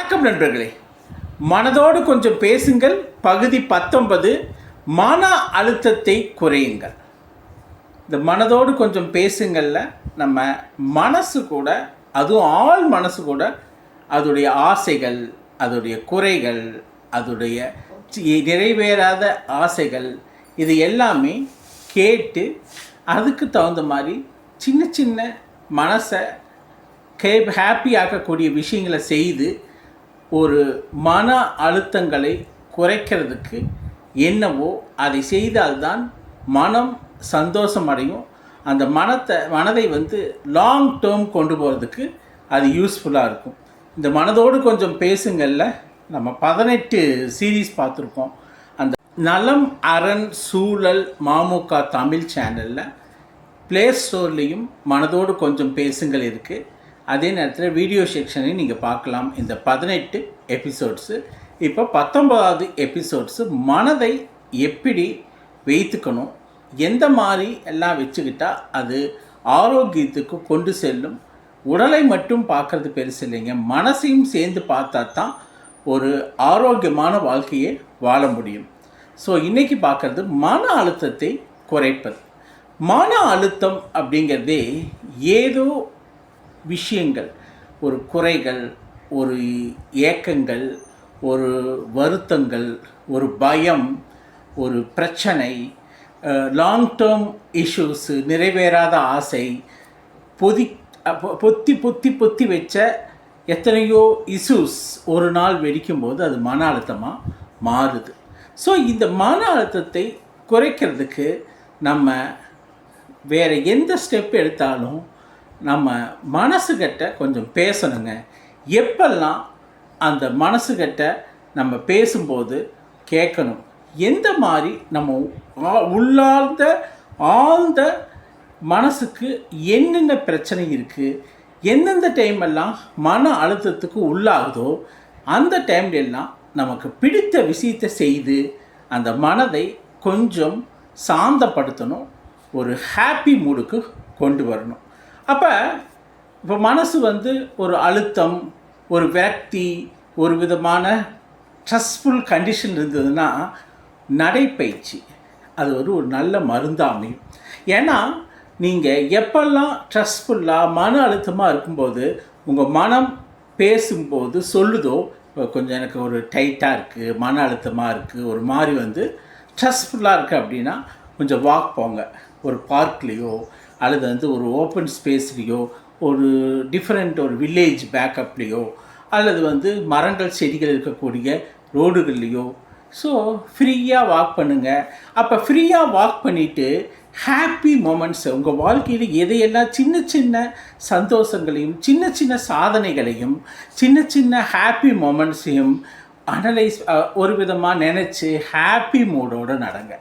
வணக்கம் நண்பர்களே, மனதோடு கொஞ்சம் பேசுங்கள். பகுதி 19, மன அழுத்தத்தை குறையுங்கள். இந்த மனதோடு கொஞ்சம் பேசுங்கள்ல நம்ம மனசு கூட, அதுவும் ஆள் மனசு கூட, அதோடைய ஆசைகள், அதோடைய குறைகள், அதோடைய நிறைவேறாத ஆசைகள், இது எல்லாமே கேட்டு அதுக்கு தகுந்த மாதிரி சின்ன சின்ன மனசை ஹாப்பி ஆக்கக்கூடிய விஷயங்களை செய்து ஒரு மன அழுத்தங்களை குறைக்கிறதுக்கு என்னவோ அதை செய்தால்தான் மனம் சந்தோஷம் அடையும். அந்த மனதை லாங் டேர்ம் கொண்டு போகிறதுக்கு அது யூஸ்ஃபுல்லாக இருக்கும். இந்த மனதோடு கொஞ்சம் பேசுங்கள்ல நம்ம 18 சீரீஸ் பார்த்துருக்கோம். அந்த நலம் அரண் சூழல் மாமுக தமிழ் சேனலில் ப்ளே ஸ்டோர்லேயும் மனதோடு கொஞ்சம் பேசுங்கள் இருக்குது. அதே நேரத்தில் வீடியோ செக்ஷனையும் நீங்கள் பார்க்கலாம். இந்த 18 எபிசோட்ஸு. இப்போ 19வது எபிசோட்ஸு மனதை எப்படி வைத்துக்கணும், எந்த மாதிரி எல்லாம் வச்சுக்கிட்டால் அது ஆரோக்கியத்துக்கு கொண்டு செல்லும். உடலை மட்டும் பார்க்குறது பெருசு இல்லைங்க, மனசையும் சேர்ந்து பார்த்தா தான் ஒரு ஆரோக்கியமான வாழ்க்கையை வாழ முடியும். ஸோ இன்றைக்கி பார்க்குறது மன அழுத்தத்தை குறைப்பது. மன அழுத்தம் அப்படிங்கிறதே ஏதோ விஷயங்கள், ஒரு குறைகள், ஒரு ஏக்கங்கள், ஒரு வருத்தங்கள், ஒரு பயம், ஒரு பிரச்சனை, லாங் டேர்ம் இஷ்யூஸு, நிறைவேறாத ஆசை, பொத்தி வச்ச எத்தனையோ இஷ்யூஸ் ஒரு நாள் வெடிக்கும்போது அது மன அழுத்தமாக மாறுது. ஸோ இந்த மன அழுத்தத்தை குறைக்கிறதுக்கு நம்ம வேறு எந்த ஸ்டெப் எடுத்தாலும் நம்ம மனசுக்கிட்ட கொஞ்சம் பேசணுங்க. எப்பெல்லாம் அந்த மனசுக்கிட்ட நம்ம பேசும்போது கேட்கணும், எந்த மாதிரி நம்ம ஆழ்ந்த மனசுக்கு என்னென்ன பிரச்சனை இருக்குது, எந்தெந்த டைமெல்லாம் மன அழுத்தத்துக்கு உள்ளாகுதோ அந்த டைம்லாம் நமக்கு பிடித்த விஷயத்தை செய்து அந்த மனதை கொஞ்சம் சாந்தப்படுத்தணும், ஒரு ஹாப்பி மூடுக்கு கொண்டு வரணும். அப்போ இப்போ மனசு ஒரு அழுத்தம், ஒரு விரக்தி, ஒரு விதமான ஸ்ட்ரெஸ்ஃபுல் கண்டிஷன் இருந்ததுன்னா நடைப்பயிற்சி அது ஒரு நல்ல மருந்தாக அமையும். ஏன்னா நீங்கள் எப்பெல்லாம் ஸ்ட்ரெஸ்ஃபுல்லாக மன அழுத்தமாக இருக்கும்போது உங்கள் மனம் பேசும்போது சொல்லுதோ, கொஞ்சம் எனக்கு ஒரு டைட்டாக இருக்குது, மன அழுத்தமாக இருக்குது, ஒரு மாதிரி ஸ்ட்ரெஸ்ஃபுல்லாக இருக்குது அப்படின்னா கொஞ்சம் வாக் போங்க. ஒரு பார்க்லேயோ அல்லது ஒரு ஓப்பன் ஸ்பேஸ்லேயோ, ஒரு டிஃப்ரெண்ட் ஒரு வில்லேஜ் பேக்கப்லேயோ, அல்லது மரங்கள் செடிகள் இருக்கக்கூடிய ரோடுகள்லேயோ. ஸோ ஃப்ரீயாக வாக் பண்ணுங்கள். அப்போ ஃப்ரீயாக வாக் பண்ணிவிட்டு ஹாப்பி மூமெண்ட்ஸை உங்கள் வாழ்க்கையில் எதையெல்லாம் சின்ன சின்ன சந்தோஷங்களையும், சின்ன சின்ன சாதனைகளையும், சின்ன சின்ன ஹாப்பி மூமெண்ட்ஸையும் அனலைஸ் ஒரு விதமாக நினச்சி ஹாப்பி மூடோடு நடங்க.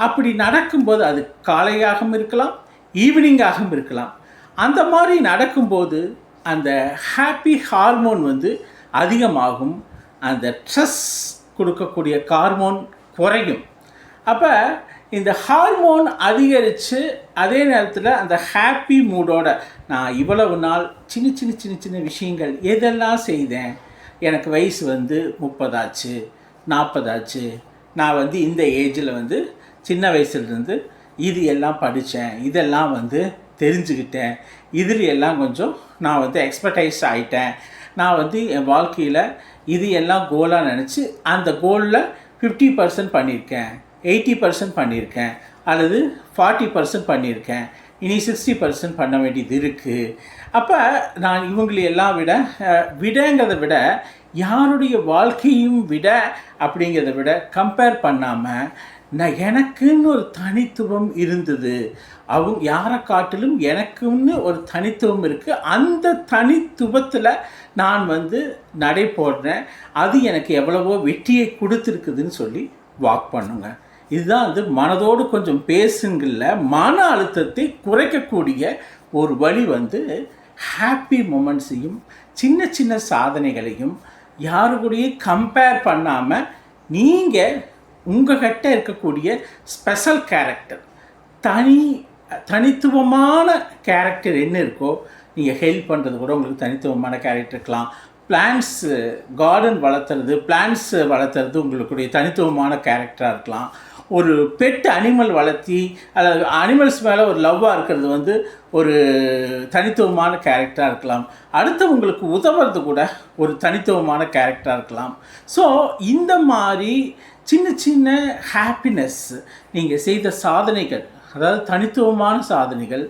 அப்படி நடக்கும்போது அது காலையாகவும் இருக்கலாம், ஈவினிங்காகவும் இருக்கலாம். அந்த மாதிரி நடக்கும்போது அந்த ஹாப்பி ஹார்மோன் அதிகமாகும், அந்த ஸ்ட்ரெஸ் கொடுக்கக்கூடிய ஹார்மோன் குறையும். அப்போ இந்த ஹார்மோன் அதிகரித்து அதே நேரத்தில் அந்த ஹாப்பி மூடோட நான் இவ்வளவு நாள் சின்ன சின்ன சின்ன சின்ன விஷயங்கள் எதெல்லாம் செய்தேன், எனக்கு வயசு 30 ஆச்சு, 40 ஆச்சு, நான் இந்த ஏஜில் சின்ன வயசுலேருந்து இது எல்லாம் படித்தேன், இதெல்லாம் தெரிஞ்சுக்கிட்டேன், இதில் எல்லாம் கொஞ்சம் நான் எக்ஸ்பர்டைஸ் ஆகிட்டேன், நான் என் வாழ்க்கையில் இது எல்லாம் கோலாக நினச்சி அந்த கோலில் 50% பண்ணியிருக்கேன், 80% பண்ணியிருக்கேன், அல்லது 40% பண்ணியிருக்கேன், இனி 60% பண்ண வேண்டியது இருக்குது. அப்போ நான் இவங்களையெல்லாம் விடங்கிறத விட யாருடைய வாழ்க்கையும் அப்படிங்கிறத விட கம்பேர் பண்ணாமல் நான் எனக்குன்னு ஒரு தனித்துவம் இருந்தது, அவங்க யாரை காட்டிலும் எனக்குன்னு ஒரு தனித்துவம் இருக்குது, அந்த தனித்துவத்தில் நான் நடை போடுறேன், அது எனக்கு எவ்வளவோ வெற்றியை கொடுத்துருக்குதுன்னு சொல்லி வாக் பண்ணுங்க. இதுதான் மனதோடு கொஞ்சம் பேசுங்கள்ல மன அழுத்தத்தை குறைக்கக்கூடிய ஒரு வழி. ஹாப்பி மூமெண்ட்ஸையும் சின்ன சின்ன சாதனைகளையும் யாரு கூடயும் கம்பேர் பண்ணாமல் நீங்கள் உங்கள்கிட்ட இருக்கக்கூடிய ஸ்பெஷல் கேரக்டர், தனித்துவமான கேரக்டர் என்ன இருக்கோ, நீங்கள் ஹெல்ப் பண்ணுறது கூட உங்களுக்கு தனித்துவமான கேரக்டர் இருக்கலாம், பிளான்ட்ஸு கார்டன் வளர்த்துறது, பிளான்ட்ஸு வளர்த்துறது உங்களுடைய தனித்துவமான கேரக்டராக இருக்கலாம். ஒரு பெட் அனிமல் வளர்த்தி அதாவது அனிமல்ஸ் மேலே ஒரு லவ்வாக இருக்கிறது வந்து ஒரு தனித்துவமான கேரக்டராக இருக்கலாம். அடுத்தவங்களுக்கு உதவுறது கூட ஒரு தனித்துவமான கேரக்டராக இருக்கலாம். ஸோ இந்த மாதிரி சின்ன சின்ன ஹாப்பினஸ் நீங்கள் செய்த சாதனைகள், அதாவது தனித்துவமான சாதனைகள்.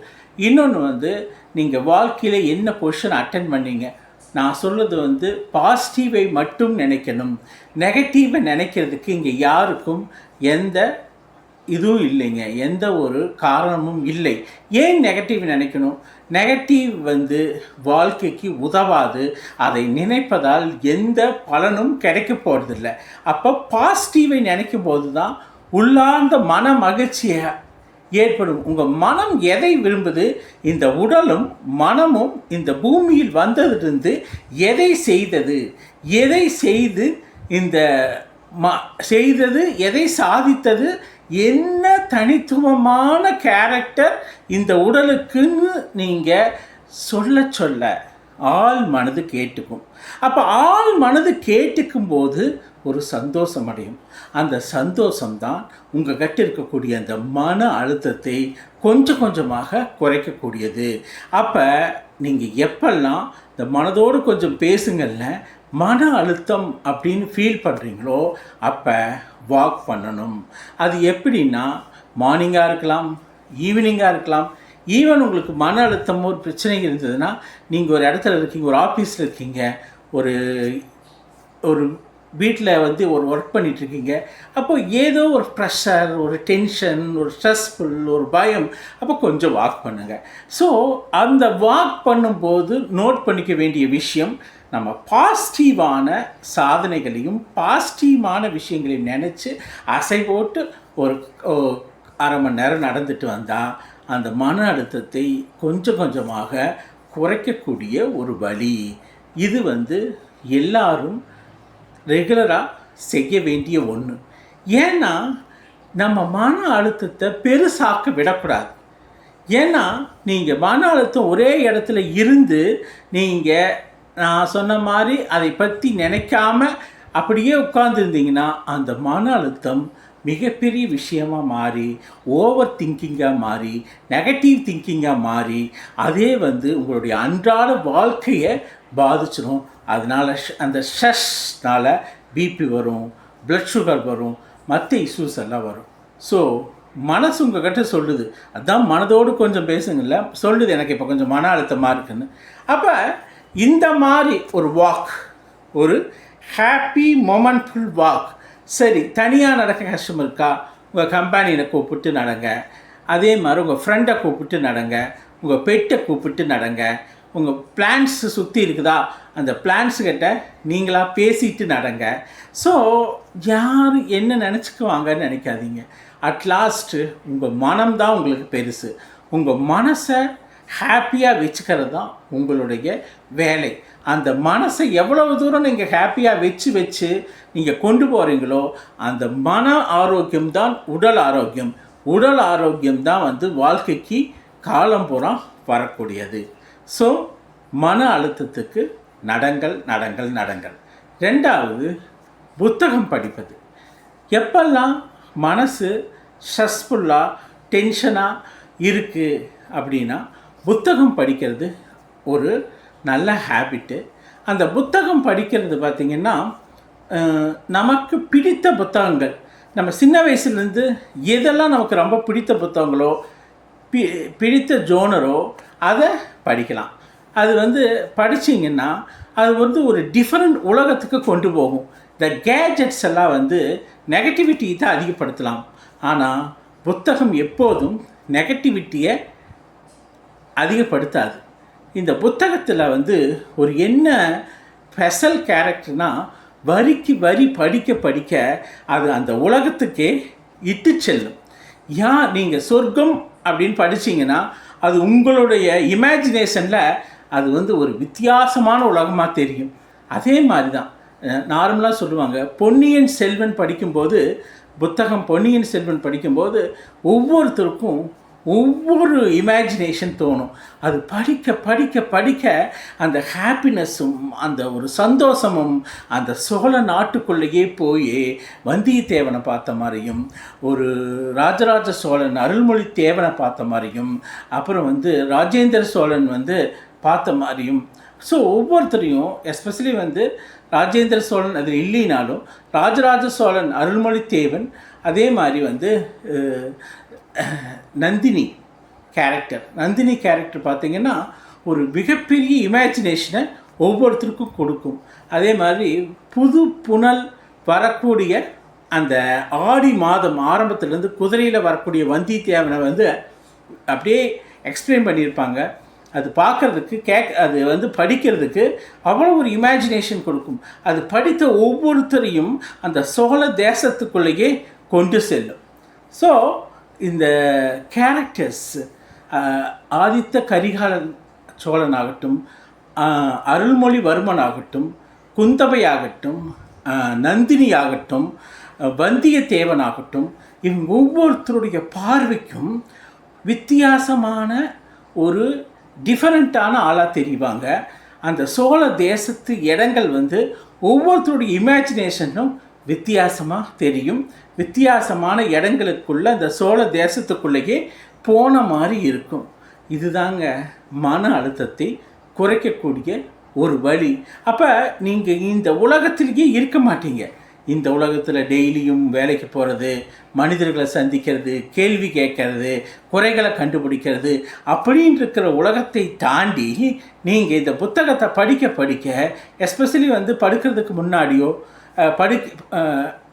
இன்னொன்று வந்து நீங்கள் வாழ்க்கையில் என்ன பொசிஷன் அட்டென்ட் பண்ணீங்க. நான் சொல்கிறது வந்து பாசிட்டிவை மட்டும் நினைக்கணும். நெகட்டிவை நினைக்கிறதுக்கு இங்கே யாருக்கும் எந்த இதுவும் இல்லைங்க, எந்த ஒரு காரணமும் இல்லை. ஏன் நெகட்டிவ் நினைக்கணும்? நெகட்டிவ் வந்து வாழ்க்கைக்கு உதவாது. அதை நினைப்பதால் எந்த பலனும் கிடைக்க போகிறதில்ல. அப்போ பாசிட்டிவை நினைக்கும் போது தான் உள்ளார்ந்த மன மகிழ்ச்சியை ஏற்படும். உங்கள் மனம் எதை விரும்புது? இந்த உடலும் மனமும் இந்த பூமியில் வந்ததிலிருந்து எதை செய்தது, எதை செய்து இந்த செய்தது, எதை சாதித்தது, என்ன தனித்துவமான கேரக்டர் இந்த உடலுக்குன்னு நீங்கள் சொல்ல சொல்ல ஆள் மனது கேட்டுக்கும். அப்போ ஆள் மனது கேட்டுக்கும் போது ஒரு சந்தோஷம் அடையும். அந்த சந்தோஷம்தான் உங்கள் கிட்ட இருக்கக்கூடிய அந்த மன அழுத்தத்தை கொஞ்சம் கொஞ்சமாக குறைக்கக்கூடியது. அப்போ நீங்கள் எப்பெல்லாம் இந்த மனதோடு கொஞ்சம் பேசுங்கள்ல மன அழுத்தம் அப்படின்னு ஃபீல் பண்ணுறீங்களோ அப்போ வாக் பண்ணணும். அது எப்படின்னா மார்னிங்காக இருக்கலாம், ஈவினிங்காக இருக்கலாம். ஈவன் உங்களுக்கு மன அழுத்தம் ஒரு பிரச்சனை இருந்ததுன்னா நீங்கள் ஒரு இடத்துல இருக்கீங்க, ஒரு ஆஃபீஸில் இருக்கீங்க, ஒரு ஒரு வீட்டில் வந்து ஒரு ஒர்க் பண்ணிகிட்ருக்கீங்க. அப்போது ஏதோ ஒரு ப்ரெஷர், ஒரு டென்ஷன், ஒரு ஸ்ட்ரெஸ்ஃபுல், ஒரு பயம், அப்போ கொஞ்சம் வாக் பண்ணுங்கள். ஸோ அந்த வாக் பண்ணும்போது நோட் பண்ணிக்க வேண்டிய விஷயம், நம்ம பாசிட்டிவான சாதனைகளையும் பாசிட்டிவான விஷயங்களையும் நினச்சி அசை போட்டு ஒரு அரை மணி நேரம் நடந்துட்டு வந்தால் அந்த மன அழுத்தத்தை கொஞ்சம் கொஞ்சமாக குறைக்கக்கூடிய ஒரு வழி. இது வந்து எல்லாரும் ரெகுலராக செய்ய வேண்டிய ஒன்று. ஏன்னா நம்ம மன அழுத்தத்தை பெருசாக்க விடக்கூடாது. ஏன்னா நீங்கள் மன அழுத்தம் ஒரே இடத்துல இருந்து நீங்கள் நான் சொன்ன மாதிரி அதை பற்றி நினைக்காம அப்படியே உட்கார்ந்துருந்தீங்கன்னா அந்த மன அழுத்தம் மிகப்பெரிய விஷயமாக மாறி ஓவர் திங்கிங்காக மாறி நெகட்டிவ் திங்கிங்காக மாறி அதே வந்து உங்களுடைய அன்றாட வாழ்க்கையை பாதிச்சிடும். அதனால் அந்த ஸ்ட்ரெஸ்னால் பிபி வரும், பிளட் சுகர் வரும், மற்ற இஷ்யூஸ் எல்லாம் வரும். ஸோ மனசு உங்கள் கிட்ட சொல்லுது, அதுதான் மனதோடு கொஞ்சம் பேசுங்கள்ல சொல்லுது, எனக்கு இப்போ கொஞ்சம் மன அழுத்தமாக இருக்குன்னு. அப்போ இந்த மாதிரி ஒரு வாக், ஒரு ஹாப்பி மொமெண்ட்ஃபுல் வாக். சரி, தனியாக நடக்க கஷ்டம் இருக்கா? உங்கள் கம்பெனியை கூப்பிட்டு நடங்க. அதே மாதிரி உங்கள் ஃப்ரெண்டை கூப்பிட்டு நடங்க, உங்கள் பெட்டை கூப்பிட்டு நடங்க. உங்கள் பிளான்ஸ் சுற்றி இருக்குதா, அந்த பிளான்ஸுக்கிட்ட நீங்களாக பேசிட்டு நடங்க. ஸோ யார் என்ன நினச்சிக்குவாங்கன்னு நினைக்காதீங்க. அட்லாஸ்ட்டு உங்கள் மனம்தான் உங்களுக்கு பெருசு. உங்கள் மனசை ஹாப்பியாக வச்சுக்கிறது தான் உங்களுடைய வேலை. அந்த மனசை எவ்வளவு தூரம் நீங்கள் ஹாப்பியாக வச்சு நீங்கள் கொண்டு போகிறீங்களோ அந்த மன ஆரோக்கியம்தான் உடல் ஆரோக்கியம். உடல் ஆரோக்கியம்தான் வந்து வாழ்க்கைக்கு காலம் பூரா வரக்கூடியது. ஸோ மன அழுத்தத்துக்கு நடங்கள் நடங்கள் நடங்கள். ரெண்டாவது, புத்தகம் படிப்பது. எப்பெல்லாம் மனசு ஸ்ட்ரெஸ்ஃபுல்லாக டென்ஷனாக இருக்குது அப்படின்னா புத்தகம் படிக்கிறது ஒரு நல்ல ஹேபிட்டு. அந்த புத்தகம் படிக்கிறது பார்த்திங்கன்னா நமக்கு பிடித்த புத்தகங்கள், நம்ம சின்ன வயசுலேருந்து எதெல்லாம் நமக்கு ரொம்ப பிடித்த புத்தகங்களோ பிடித்த ஜோனரோ அதை படிக்கலாம். அது வந்து படிச்சிங்கன்னா அது வந்து ஒரு டிஃப்ரெண்ட் உலகத்துக்கு கொண்டு போகும். இந்த கேஜெட்ஸ் எல்லாம் வந்து நெகட்டிவிட்டி தான் அதிகப்படுத்தலாம். ஆனால் புத்தகம் எப்போதும் நெகட்டிவிட்டியை அதிகப்படுத்தாது. இந்த புத்தகத்தில் வந்து ஒரு என்ன ஸ்பெஷல் கேரக்டர்னால் வரிக்கு வரி படிக்க படிக்க அது அந்த உலகத்துக்கே இட்டு செல்லும். நீங்கள் சொர்க்கம் அப்படின்னு படிச்சிங்கன்னா அது உங்களுடைய இமேஜினேஷனில் அது வந்து ஒரு வித்தியாசமான உலகமாக தெரியும். அதே மாதிரி தான் நார்மலாக சொல்லுவாங்க, பொன்னியின் செல்வன் படிக்கும்போது புத்தகம் பொன்னியின் செல்வன் படிக்கும்போது ஒவ்வொருத்தருக்கும் ஒவ்வொரு இமேஜினேஷன் தோணும். அது படிக்க படிக்க படிக்க அந்த ஹாப்பினஸும் அந்த ஒரு சந்தோஷமும் அந்த சோழ நாட்டுக்குள்ளேயே போய் வந்தியத்தேவனை பார்த்த மாதிரியும், ஒரு ராஜராஜ சோழன் அருள்மொழித்தேவனை பார்த்த மாதிரியும், அப்புறம் ராஜேந்திர சோழன் பார்த்த மாதிரியும். ஸோ ஒவ்வொருத்தரையும் எஸ்பெஷலி ராஜேந்திர சோழன் அதில் இல்லைனாலும் ராஜராஜ சோழன் அருள்மொழித்தேவன், அதே மாதிரி நந்தினி கேரக்டர் பார்த்திங்கன்னா ஒரு மிகப்பெரிய இமேஜினேஷனை ஒவ்வொருத்தருக்கும் கொடுக்கும். அதே மாதிரி புது புனல் வரக்கூடிய அந்த ஆடி மாதம் ஆரம்பத்துலேருந்து குதிரையில் வரக்கூடிய வந்தியத்தேவனை அப்படியே எக்ஸ்பிளைன் பண்ணியிருப்பாங்க. அது பார்க்குறதுக்கு அது படிக்கிறதுக்கு அவ்வளோ ஒரு இமேஜினேஷன் கொடுக்கும். அது படித்த ஒவ்வொருத்தரையும் அந்த சோழ தேசத்துக்குள்ளேயே கொண்டு செல்லும். ஸோ இந்த கேரக்டர்ஸ் ஆதித்த கரிகாலன் சோழனாகட்டும், அருள்மொழிவர்மன் ஆகட்டும், குந்தவை ஆகட்டும், நந்தினி ஆகட்டும், வந்தியத்தேவன் ஆகட்டும், இவங்க ஒவ்வொருத்தருடைய பார்வைக்கும் வித்தியாசமான ஒரு டிஃபரெண்ட்டான ஆளாக தெரிவாங்க. அந்த சோழ தேசத்து இடங்கள் ஒவ்வொருத்தருடைய இமேஜினேஷனும் வித்தியாசமாக தெரியும். வித்தியாசமான இடங்களுக்குள்ள அந்த சோழ தேசத்துக்குள்ளேயே போன மாதிரி இருக்கும். இதுதாங்க மன அழுத்தத்தை குறைக்கக்கூடிய ஒரு வழி. அப்போ நீங்கள் இந்த உலகத்திலேயே இருக்க மாட்டீங்க. இந்த உலகத்தில் டெய்லியும் வேலைக்கு போகிறது, மனிதர்களை சந்திக்கிறது, கேள்வி கேட்கறது, குறைகளை கண்டுபிடிக்கிறது அப்படின்னு இருக்கிற உலகத்தை தாண்டி நீங்கள் இந்த புத்தகத்தை படிக்க படிக்க, எஸ்பெஷலி படுக்கிறதுக்கு முன்னாடியோ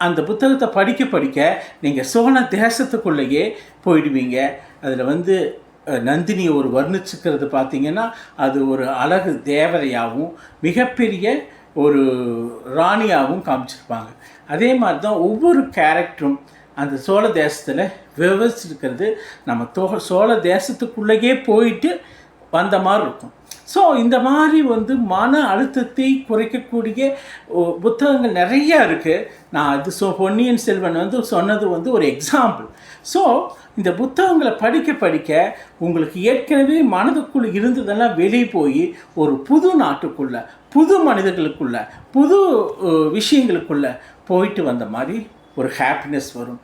அந்த புத்தகத்தை படிக்க படிக்க நீங்கள் சோழ தேசத்துக்குள்ளேயே போயிடுவீங்க. அதில் நந்தினியை ஒரு வர்ணிச்சுக்கிறது பார்த்திங்கன்னா அது ஒரு அழகு தேவதையாகவும் மிகப்பெரிய ஒரு ராணியாகவும் காமிச்சிருப்பாங்க. அதே மாதிரி தான் ஒவ்வொரு கேரக்டரும் அந்த சோழ தேசத்தில் விவரிச்சிருக்கிறது நம்ம சோழ தேசத்துக்குள்ளேயே போயிட்டு வந்த மாதிரி இருக்கும். ஸோ இந்த மாதிரி மன அழுத்தத்தை குறைக்கக்கூடிய புத்தகங்கள் நிறையா இருக்குது. நான் அது பொன்னியின் செல்வன் சொன்னது ஒரு எக்ஸாம்பிள். ஸோ இந்த புத்தகங்களை படிக்க படிக்க உங்களுக்கு ஏற்கனவே மனதுக்குள்ளே இருந்ததெல்லாம் வெளியே போய் ஒரு புது நாட்டுக்குள்ளே, புது மனிதர்களுக்குள்ள, புது விஷயங்களுக்குள்ளே போயிட்டு வந்த மாதிரி ஒரு ஹாப்பினஸ் வரும்.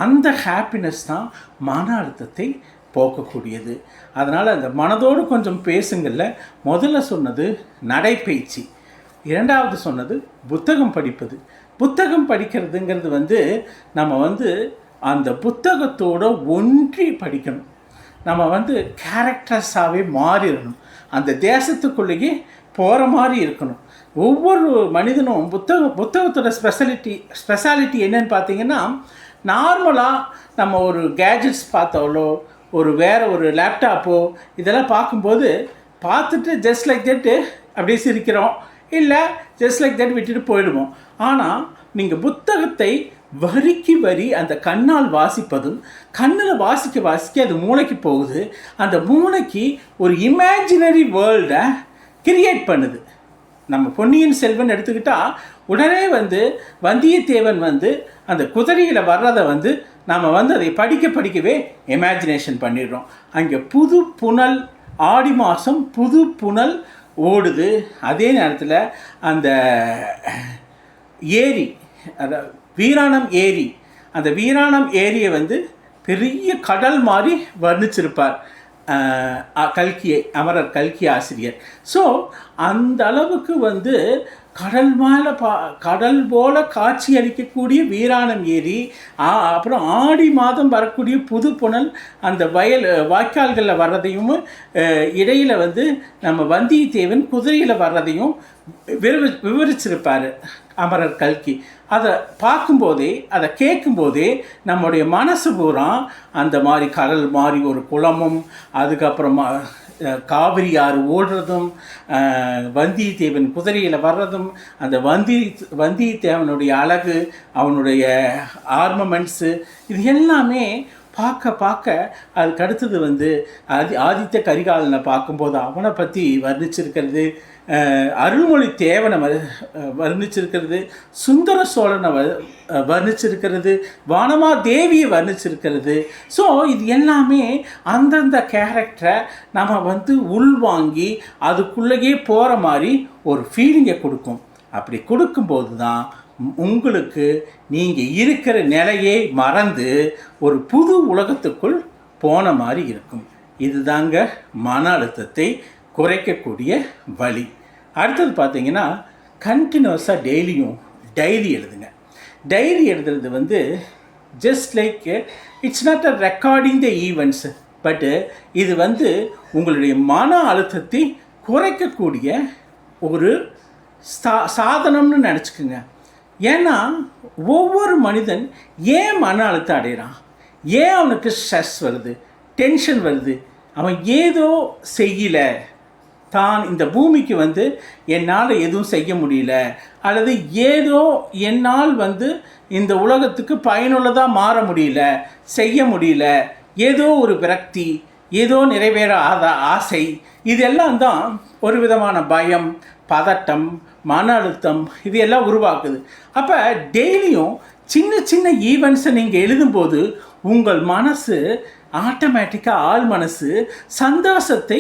அந்த ஹாப்பினஸ் தான் மன அழுத்தத்தை போக்கக்கூடியது. அதனால் அந்த மனதோடு கொஞ்சம் பேசுங்கள்ல முதல்ல சொன்னது நடைப்பயிற்சி, இரண்டாவது சொன்னது புத்தகம் படிப்பது. புத்தகம் படிக்கிறதுங்கிறது நம்ம அந்த புத்தகத்தோடு ஒன்றி படிக்கணும். நம்ம கேரக்டர்ஸாகவே மாறிடணும். அந்த தேசத்துக்குள்ளேயே போகிற மாதிரி இருக்கணும். ஒவ்வொரு மனிதனும் புத்தகத்தோட ஸ்பெஷாலிட்டி என்னன்னு பார்த்தீங்கன்னா, நார்மலாக நம்ம ஒரு கேஜெட்ஸ் பார்த்தாலோ வேறு ஒரு லேப்டாப்போ இதெல்லாம் பார்த்துட்டு ஜஸ்ட் லைக் தட்டு அப்படியே சிரிக்கிறோம், இல்லை ஜஸ்ட் லைக் தட் விட்டுட்டு போயிடுவோம். ஆனால் நீங்கள் புத்தகத்தை வரிக்கு வரி அந்த கண்ணால் வாசிப்பதும், கண்ணில் வாசிக்க வாசிக்க அது மூளைக்கு போகுது. அந்த மூளைக்கு ஒரு இமேஜினரி வேர்ல்டை கிரியேட் பண்ணுது. நம்ம பொன்னியின் செல்வன் எடுத்துக்கிட்டால் உடனே வந்தியத்தேவன் அந்த குதிரையில் வர்றதை நாம் அதை படிக்கவே இமேஜினேஷன் பண்ணிடுறோம். அங்கே புது புனல், ஆடி மாதம் புது புனல் ஓடுது. அதே நேரத்தில் அந்த ஏரி, வீராணம் ஏரி, அந்த வீராணம் ஏரியை பெரிய கடல் மாதிரி வர்ணிச்சிருப்பார் கல்கியை, அமரர் கல்கி ஆசிரியர். ஸோ அந்த அளவுக்கு கடல் போல காட்சி அளிக்கக்கூடிய வீராணம் ஏரி, அப்புறம் ஆடி மாதம் வரக்கூடிய புது புனல் அந்த வாய்க்கால்களில் வர்றதையும், இடையில் நம்ம வந்தியத்தேவன் குதிரையில் வர்றதையும் விவரிச்சிருப்பார் அமரர் கல்கி. அதை பார்க்கும்போதே, அதை கேட்கும்போதே நம்முடைய மனசு பூரா அந்த மாதிரி கடல் மாதிரி ஒரு குளமும், அதுக்கப்புறமா காவிரி ஆறு ஓடுறதும், வந்தியத்தேவன் குதிரையில் வர்றதும், அந்த வந்தியத்தேவனுடைய அழகு, அவனுடைய ஆர்மமெண்ட்ஸு, இது எல்லாமே பார்க்க பார்க்க அதுக்கு அடுத்தது வந்து ஆதித்த கரிகாலனை பார்க்கும்போது அவனை பற்றி வர்ணிச்சிருக்கிறது, அருள்மொழி தேவனை வர்ணிச்சிருக்கிறது, சுந்தர சோழனை வர்ணிச்சிருக்கிறது, வானமாதேவியை வர்ணிச்சிருக்கிறது. ஸோ இது எல்லாமே அந்தந்த கேரக்டரை நம்ம வந்து உள்வாங்கி அதுக்குள்ளேயே போகிற மாதிரி ஒரு ஃபீலிங்கை கொடுக்கும். அப்படி கொடுக்கும்போது தான் உங்களுக்கு நீங்கள் இருக்கிற நிலையை மறந்து ஒரு புது உலகத்துக்குள் போன மாதிரி இருக்கும். இதுதாங்க மன அழுத்தத்தை குறைக்கக்கூடிய வழி. அடுத்தது பார்த்தீங்கன்னா, கண்டினியூஸாக டெய்லியும் டைரி எழுதுங்க. டைரி எழுதுறது வந்து just like it's not a recording the events, பட்டு இது வந்து உங்களுடைய மன அழுத்தத்தை குறைக்கக்கூடிய ஒரு சாதனம்னு நினச்சிக்கோங்க. ஏன்னா ஒவ்வொரு மனிதன் ஏன் மன அழுத்தம் அடைகிறான், ஏன் அவனுக்கு ஸ்ட்ரெஸ் வருது, டென்ஷன் வருது, அவன் ஏதோ செய்யலை, தான் இந்த பூமிக்கு வந்து என்னால் எதுவும் செய்ய முடியல, அல்லது ஏதோ என்னால் வந்து இந்த உலகத்துக்கு பயனுள்ளதாக மாற முடியல, செய்ய முடியல, ஏதோ ஒரு விரக்தி, ஏதோ நிறைவேறாத ஆசை, இதெல்லாம் தான் ஒரு விதமான பயம், பதட்டம், மன அழுத்தம் இது எல்லாம் உருவாக்குது. அப்போ டெய்லியும் சின்ன சின்ன ஈவெண்ட்ஸை நீங்கள் எழுதும்போது உங்கள் மனசு ஆட்டோமேட்டிக்காக ஆள் மனசு சந்தோஷத்தை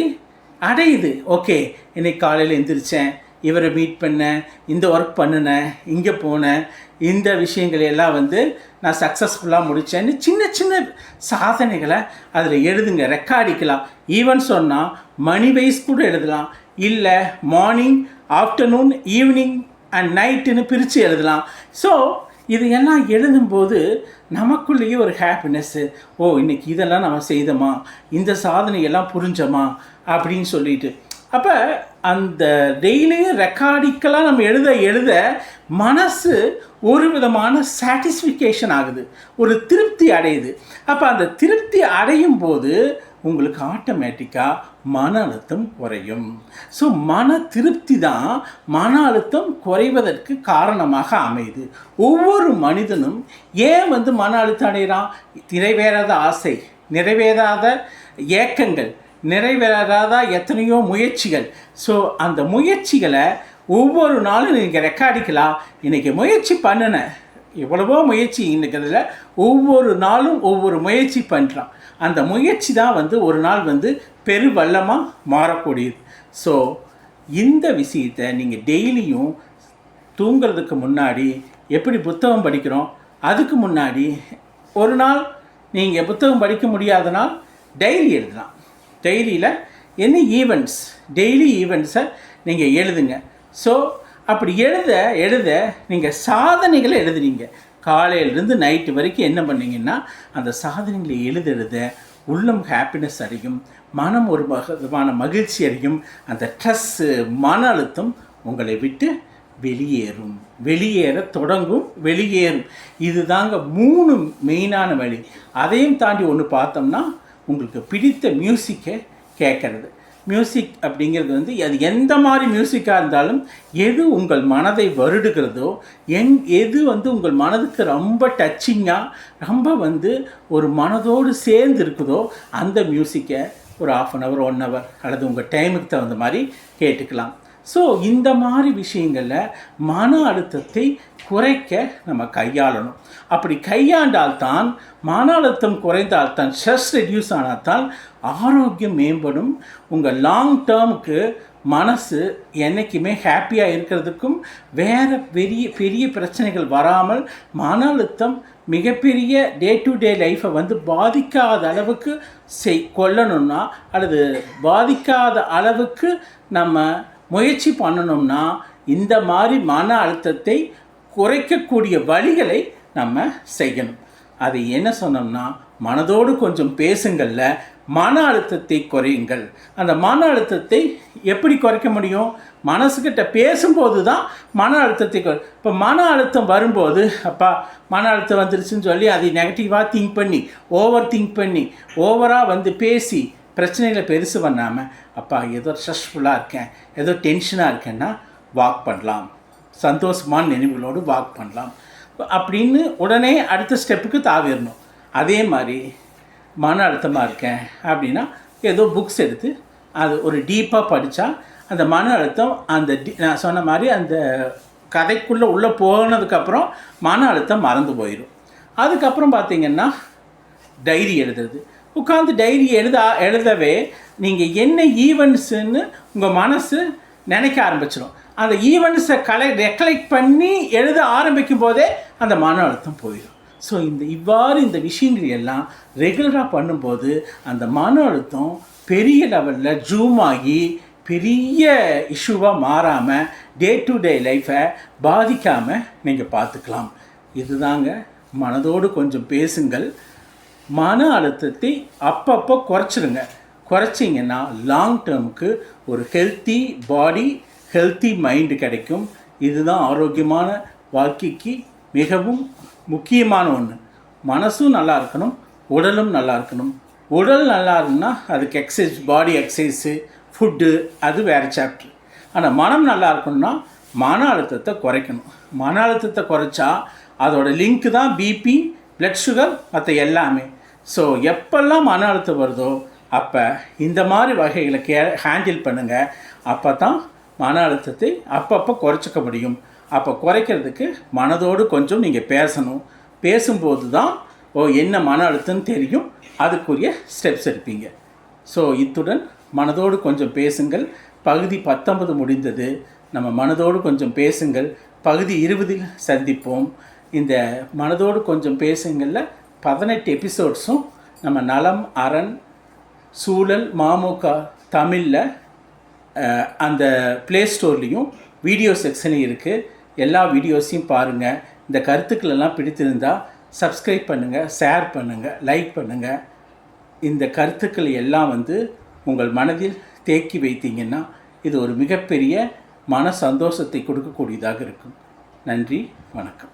அடையுது. ஓகே, இன்னைக்கு காலையில் எழுந்திரிச்சேன், இவரை மீட் பண்ணேன், இந்த ஒர்க் பண்ணினேன், இங்கே போனேன், இந்த விஷயங்கள் எல்லாம் வந்து நான் சக்ஸஸ்ஃபுல்லாக முடித்தேன்னு சின்ன சின்ன சாதனைகளை அதில் எழுதுங்க, ரெக்கார்டிக்கலாம். ஈவன் சொன்னால் மணி வைஸ் கூட எழுதலாம், இல்லை மார்னிங், ஆஃப்டர்நூன், ஈவினிங் அண்ட் நைட்டுன்னு பிரித்து எழுதலாம். ஸோ இது எல்லாம் எழுதும்போது நமக்குள்ளேயே ஒரு ஹாப்பினஸ்ஸு, ஓ இன்றைக்கி இதெல்லாம் நம்ம செய்தோமா, இந்த சாதனையெல்லாம் புரிஞ்சோமா அப்படின்னு சொல்லிட்டு. அப்போ அந்த டெய்லியும் ரெக்கார்டிக்கெல்லாம் நம்ம எழுத மனசு ஒரு விதமான சாட்டிஸ்ஃபிகேஷன் ஆகுது, ஒரு திருப்தி அடையுது. அப்போ அந்த திருப்தி அடையும் போது உங்களுக்கு ஆட்டோமேட்டிக்காக மன அழுத்தம் குறையும். ஸோ மன திருப்தி தான் மன அழுத்தம் குறைவதற்கு காரணமாக அமையுது. ஒவ்வொரு மனிதனும் ஏன் வந்து மன அழுத்தம் அடைகிறான்? நிறைவேறாத ஆசை, நிறைவேறாத ஏக்கங்கள், நிறைவேறாத எத்தனையோ முயற்சிகள். ஸோ அந்த முயற்சிகளை ஒவ்வொரு நாளும் நீங்கள் ரெக்கார்டிக்கலாம். இன்றைக்கி முயற்சி பண்ணினேன், எவ்வளவோ முயற்சி இருக்கிறதுல ஒவ்வொரு நாளும் ஒவ்வொரு முயற்சி பண்ணுறான். அந்த முயற்சி தான் வந்து ஒரு நாள் வந்து பெருவல்லமாக மாறக்கூடியது. ஸோ இந்த விஷயத்தை நீங்கள் டெய்லியும் தூங்கிறதுக்கு முன்னாடி எப்படி புத்தகம் படிக்கிறோம், அதுக்கு முன்னாடி ஒரு நாள் நீங்கள் புத்தகம் படிக்க முடியாத நாள் டைரி எழுதலாம். டைரியில் என்ன ஈவெண்ட்ஸ், டெய்லி ஈவெண்ட்ஸை நீங்கள் எழுதுங்க. ஸோ அப்படி எழுத நீங்கள் சாதனைகளை எழுதுனீங்க. காலையிலேருந்து நைட்டு வரைக்கும் என்ன பண்ணிங்கன்னா அந்த சாதனைகளை எழுத உள்ளம் ஹாப்பினஸ் அடையும், மனம் ஒரு விதமான மகிழ்ச்சி அடையும். அந்த ஸ்ட்ரெஸ்ஸு, மன அழுத்தம் உங்களை விட்டு வெளியேற தொடங்கும், வெளியேறும். இது தாங்க 3 மெயினான வழி. அதையும் தாண்டி ஒன்று பார்த்தோம்னா உங்களுக்கு பிடித்த மியூசிக்கை கேட்குறது. மியூசிக் அப்படிங்கிறது வந்து அது எந்த மாதிரி மியூசிக்காக இருந்தாலும் எது உங்கள் மனதை வருடுகிறதோ, எது வந்து உங்கள் மனதுக்கு ரொம்ப டச்சிங்காக, ரொம்ப வந்து ஒரு மனதோடு சேர்ந்து இருக்குதோ அந்த மியூசிக்கை ஒரு 1/2 hour 1 hour அல்லது உங்கள் டைமுக்கு தகுந்த மாதிரி கேட்டுக்கலாம். ஸோ இந்த மாதிரி விஷயங்களில் மன அழுத்தத்தை குறைக்க நம்ம கையாளணும். அப்படி கையாண்டால்தான் மன அழுத்தம் குறைந்தால்தான், ஸ்ட்ரெஸ் ரெடியூஸ் ஆனால்தான் ஆரோக்கியம் மேம்படும். உங்கள் லாங் டேர்முக்கு மனசு என்றைக்குமே ஹாப்பியாக இருக்கிறதுக்கும் வேறு பெரிய பிரச்சனைகள் வராமல் மன அழுத்தம் மிகப்பெரிய டே டு டே லைஃப்பை வந்து பாதிக்காத அளவுக்கு கொள்ளணும்னா அல்லது பாதிக்காத அளவுக்கு நம்ம முயற்சி பண்ணணும்னா இந்த மாதிரி மன அழுத்தத்தை குறைக்கக்கூடிய வழிகளை நம்ம செய்யணும். அது என்ன சொன்னோம்னா, மனதோடு கொஞ்சம் பேசுங்கள்ல மன அழுத்தத்தை குறையுங்கள். அந்த மன அழுத்தத்தை எப்படி குறைக்க முடியும்? மனசுக்கிட்ட பேசும்போது தான் மன அழுத்தத்தை இப்போ மன அழுத்தம் வரும்போது, அப்பா மன அழுத்தம் வந்துருச்சுன்னு சொல்லி அதை நெகட்டிவாக திங்க் பண்ணி, திங்க் பண்ணி, ஓவராக வந்து பேசி பிரச்சனைகளை பெருசு பண்ணாமல், அப்பா ஏதோ ஸ்ட்ரெஸ்ஃபுல்லாக இருக்கேன், ஏதோ டென்ஷனாக இருக்கேன்னா வாக் பண்ணலாம், சந்தோஷமான நினைவுகளோடு வாக் பண்ணலாம் அப்படின்னு உடனே அடுத்த ஸ்டெப்புக்கு தாவிடணும். அதே மாதிரி மன அழுத்தமாக இருக்கேன் அப்படின்னா ஏதோ புக்ஸ் எடுத்து அது ஒரு டீப்பாக படித்தா அந்த மன அழுத்தம் அந்த நான் சொன்ன மாதிரி அந்த கதைக்குள்ளே உள்ளே போனதுக்கப்புறம் மன அழுத்தம் மறந்து போயிடும். அதுக்கப்புறம் பார்த்திங்கன்னா டைரி எழுதுறது. உட்காந்து டைரி எழுதவே நீங்கள் என்ன ஈவெண்ட்ஸுன்னு உங்கள் மனசு நினைக்க ஆரம்பிச்சிடும். அந்த ஈவெண்ட்ஸை ரெக்கலெக்ட் பண்ணி எழுத ஆரம்பிக்கும் போதே அந்த மன அழுத்தம் போயிடும். ஸோ இவ்வாறு இந்த விஷயங்கள் எல்லாம் ரெகுலராக பண்ணும்போது அந்த மன அழுத்தம் பெரிய லெவலில் ஜூம் ஆகி பெரிய இஷ்யூவாக மாறாமல் டே டு டே லைஃப்பை பாதிக்காமல் நீங்கள் பார்த்துக்கலாம். இதுதாங்க மனதோடு கொஞ்சம் பேசுங்கள். மன அழுத்தத்தை அப்பப்போ குறைச்சிடுங்க. குறைச்சிங்கன்னா லாங் டேர்முக்கு ஒரு ஹெல்த்தி பாடி ஹெல்த்தி மைண்டு கிடைக்கும். இதுதான் ஆரோக்கியமான வாழ்க்கைக்கு மிகவும் முக்கியமான ஒன்று. மனசும் நல்லா இருக்கணும், உடலும் நல்லா இருக்கணும். உடல் நல்லா இருக்குன்னா அதுக்கு எக்ஸசைஸ், பாடி எக்ஸசைஸு, ஃபுட்டு, அது வேறு சாப்டர். ஆனால் மனம் நல்லா இருக்கணும்னா மன அழுத்தத்தை குறைக்கணும். மன அழுத்தத்தை குறைச்சா அதோட லிங்க்கு தான் பிபி, பிளட் சுகர், மற்ற எல்லாமே. ஸோ எப்பெல்லாம் மன அழுத்தம் வருதோ அப்போ இந்த மாதிரி வகைகளை ஹேண்டில் பண்ணுங்கள். அப்போ தான் மன அழுத்தத்தை அப்பப்போ குறைச்சிக்க முடியும். அப்போ குறைக்கிறதுக்கு மனதோடு கொஞ்சம் நீங்கள் பேசணும். பேசும்போது தான் என்ன மன அழுத்தம்னு தெரியும், அதுக்குரிய ஸ்டெப்ஸ் எடுப்பீங்க. ஸோ இத்துடன் மனதோடு கொஞ்சம் பேசுங்கள் பகுதி 19 முடிந்தது. நம்ம மனதோடு கொஞ்சம் பேசுங்கள் பகுதி 20 சந்திப்போம். இந்த மனதோடு கொஞ்சம் பேசுங்களில் 18 எபிசோட்ஸும் நம்ம நலம், அரண், சூழல், மாமுக தமிழில் அந்த ப்ளே ஸ்டோர்லேயும் வீடியோ செக்ஷனும் இருக்குது. எல்லா வீடியோஸையும் பாருங்கள். இந்த கருத்துக்களெல்லாம் பிடித்திருந்தால் சப்ஸ்கிரைப் பண்ணுங்கள், ஷேர் பண்ணுங்கள், லைக் பண்ணுங்கள். இந்த கருத்துக்கள் எல்லாம் உங்கள் மனதில் தேக்கி வைத்தீங்கன்னா இது ஒரு மிகப்பெரிய மன சந்தோஷத்தை கொடுக்கக்கூடியதாக இருக்கும். நன்றி, வணக்கம்.